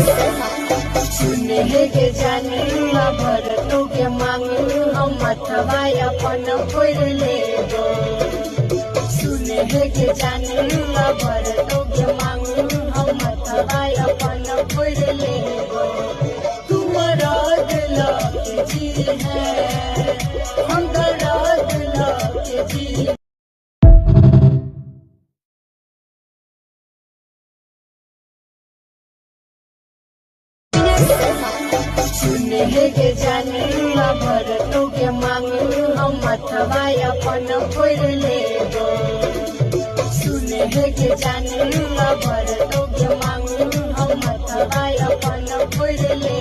सुने के जाने भर के मांगे हम अथवा अपन फोड़ ले दो। सुने के जाने भर के मांगे हम अथवा अपन फोड़ ले दो। तुम्हारा दिल के जी है हम दिल के जी। सुने के जाने भर के मांगे हम अथवा अपन फोड़ ले दो। सुने के जाने भर के मांगे हम अथवा अपन फोड़ ले